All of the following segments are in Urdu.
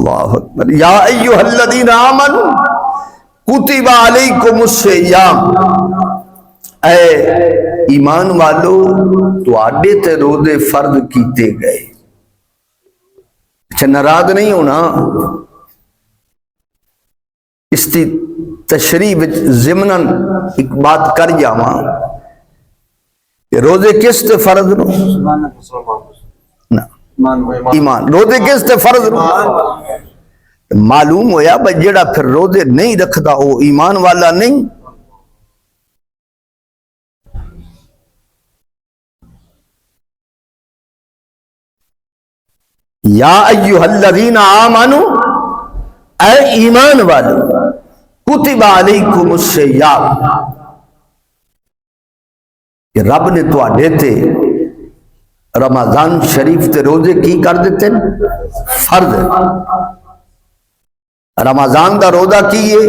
اللہ اکبر. یا ایھا الذین آمنوا کتب علیکم الصیام، اے ایمان والو تواڈے تے روزے فرض کیتے گئے. اچھا ناراض نہیں ہونا، اس کی تشریح ضمناً ایک بات کر جاواں کہ روزے کس تے فرض نو؟ ایمان. روزے کس تے فرض نو؟ معلوم ہویا بھائی جڑا پھر روزے نہیں رکھدا وہ ایمان والا نہیں. یا ایھا الذین آمنوا، اے ایمان والو، کتب علیکم الصیام، کہ رب نے تواڈے تے رمضان شریف تے روزے کی کر دیتے ہیں؟ فرض. رمضان دا روزہ کی ہے؟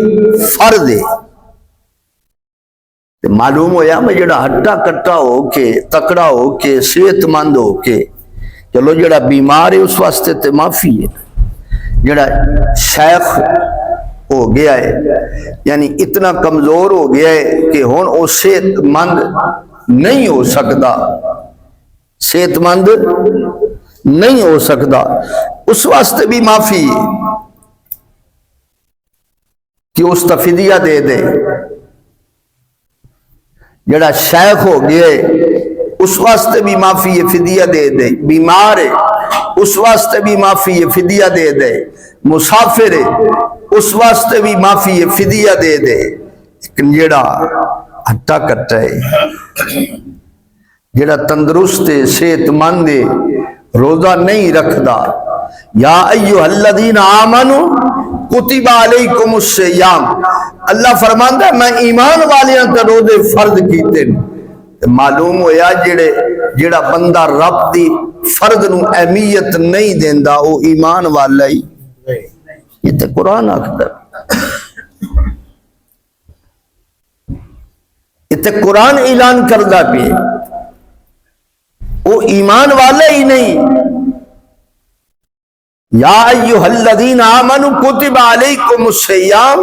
فرض ہے. معلوم ہویا میں جڑا ہٹا کٹا ہو کے تکڑا ہو کے صحت مند ہو کے، چلو جڑا بیمار ہے اس واسطے تے معافی ہے، جڑا شیخ ہو گیا ہے یعنی اتنا کمزور ہو گیا ہے کہ ہن وہ صحت مند نہیں ہو سکتا، صحت مند نہیں ہو سکتا، اس واسطے بھی معافی ہے کہ اس کا فدیہ دے دے. جڑا شیخ ہو گیا ہے اس واسطے بھی معافی ہے، فدیہ دے دے. بیمار ہے اس واسطے بھی معافی ہے، فدیہ دے دے. مسافر ہے اس واسطے بھی معافی ہے، فدیہ دے دے. لیکن جڑا ہٹا کٹا ہے، جڑا تندرست ہے، صحت مند ہے، روزہ نہیں رکھدا، یا ایھا الذین آمنوا کتب علیکم الصیام، اللہ فرماندا ہے میں ایمان والیاں تے روزے فرض کیتے ہیں. معلوم ہویا جڑا بندہ رب دی فرض نو اہمیت نہیں دیندا وہ ایمان والا ہی. یہ تے قرآن آکھدا، یہ تے قرآن اعلان کردا پیا، وہ ایمان والا ہی نہیں. یا ایھا الذین آمنوا کتب علیکم الصیام،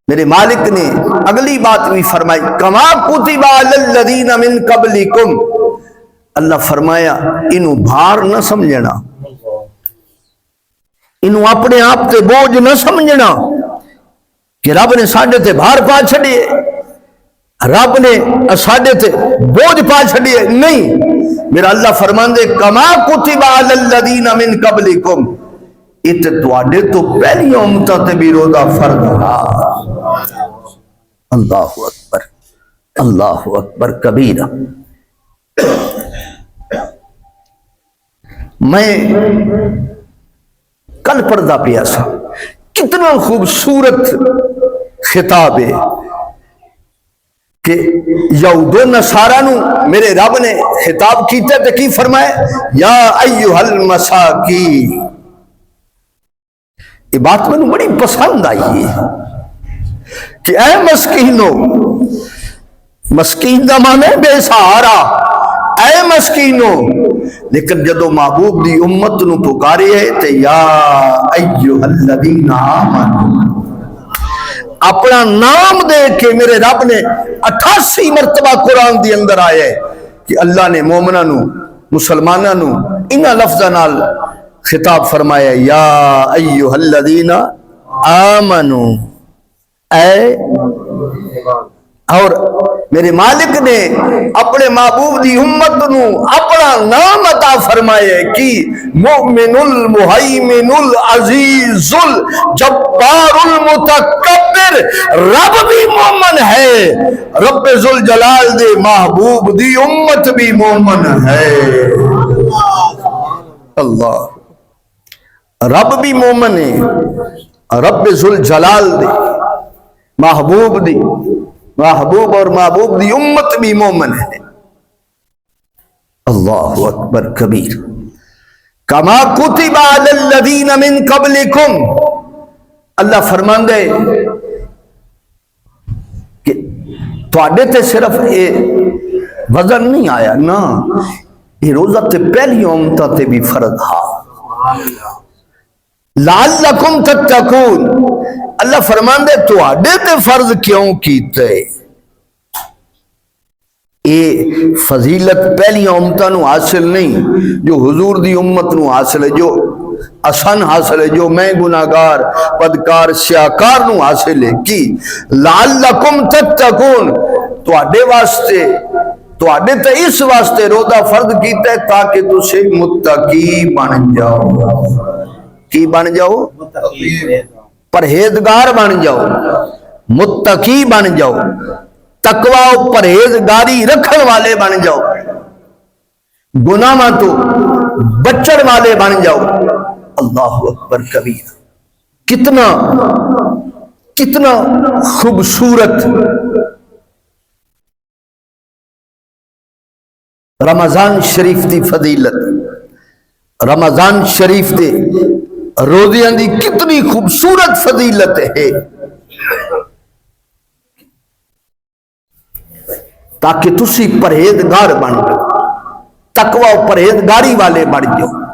میرے مالک نے اگلی بات بھی فرمائی کما کتب علی الذین من قبلکم. اللہ فرمایا انہوں بھار نہ سمجھنا، انہوں اپنے آپ تے بوجھ نہ سمجھنا کہ رب نے ساڈے تے بھار پا چھڑیے، رب نے ساڈے تے بوجھ پا چھڑیے. نہیں، میرا اللہ فرماندے کما کتب علی الذین من قبلکم، ات تواڈے تو پہلی امتاں تے بھی روزہ فرض تھا. اللہ اکبر، اللہ اکبر کبیرہ. میں کل پڑھدا پیا سا، کتنا خوبصورت خطاب ہے کہ یہود و نصارہ نو میرے رب نے خطاب کیتے تے کی فرمایا یا ایھا المساکین. یہ بات میں بڑی پسند آئی ہے کہ اے مسکینو، مسکین دا معنی بے سہارا، اے مسکینو. لیکن جدو محبوب دی امت نو پکارے ہے تے یا ایھا الذین آمنوا، اپنا نام دے کے میرے رب نے 88 مرتبہ قرآن دی اندر آیا ہے کہ اللہ نے مومنہ نو، مسلمانہ نو انہا لفظہ نال خطاب فرمایا یا ایھا الذین آمنوا، اے. اور میرے مالک نے اپنے محبوب دی امت نو اپنا نام عطا فرمائے کہ مؤمن المہیمن العزیز الجبار المتکبر. رب بھی مومن ہے، رب ذوالجلال دے محبوب دی امت بھی مومن ہے. اللہ، رب بھی مومن ہے، رب ذوالجلال دے محبوب دی، محبوب اور محبوب دی امت بھی مومن ہے. اللہ اکبر کبیر. کما کتب علی الذین من قبلکم، اللہ فرماندے کہ تواڈے تے صرف یہ وزن نہیں آیا نا، یہ روزہ تے پہلی امتاں تے بھی فرض ہا. لعلکم تتقون، اللہ فرماندے تواڈے تے فرض کیوں کیتے؟ یہ فضیلت پہلی امتاں نو حاصل نہیں جو حضور دی امت نو حاصل ہے، جو اسن حاصل ہے، جو میں گناہگار بدکار سیاکار نو حاصل ہے۔ کی لعلکم تتقون، تواڈے واسطے، تواڈے تے اس واسطے روزہ فرض کیتا ہے تاکہ تسے متقی بن جاؤ۔ کی بن جاؤ؟ پرہیزگار بن جاؤ، متقی بن جاؤ، تقوی و پرہیزگاری رکھن والے بن جاؤ، گناہاں تو بچن والے بن جاؤ۔ اللہ اکبر کبیر، کتنا کتنا خوبصورت رمضان شریف دی فضیلت، رمضان شریف دے روزیاں دی کتنی خوبصورت فضیلت ہے، تاکہ تسی پرہیزگار بن جاؤ، تقوی و پرہیزگاری والے بن جاؤ۔